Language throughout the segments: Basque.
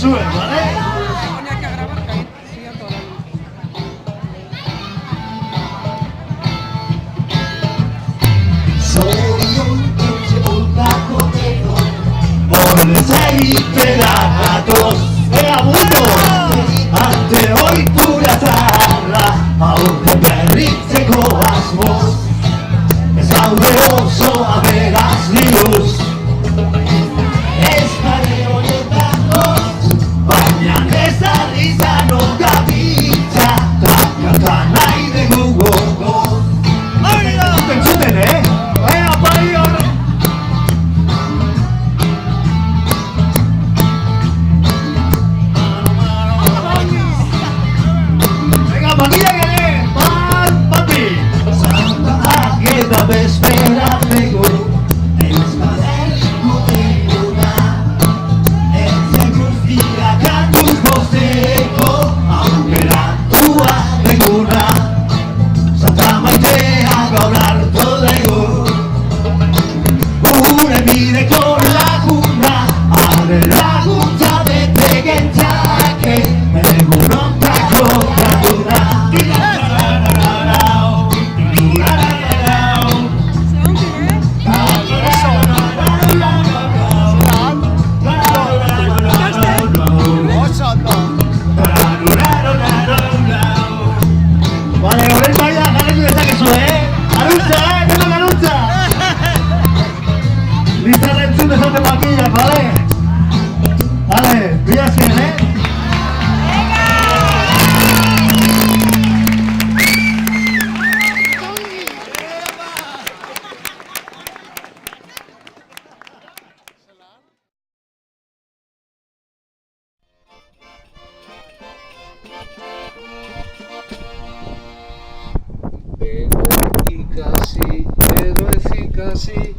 zuen, bale? Ponía que grabar, que ahí sigue toda la luz. Pelagatos, abundo, ante ohitura zaharra, aurre berritzeko asmoz, ez gaude oso aberazliuz. Ez gare honetako, baina ez izan gabiltza, takaka nahi dugu gogo. Entzuten, bai horre! Bezperatzeko ezkaderiko eguna Ertzen guztia kantuz bosteko aukeratua eguna Santa maitea gaur hartu dugu Gure bideko laguna Arre laguntza bete gentzake Egunontako jarduna Edo ez ikasi,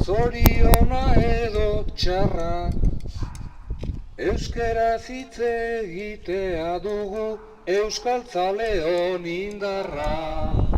zoriona edo txarra Euskaraz hitz egitea dugu Euskaltzaleon indarra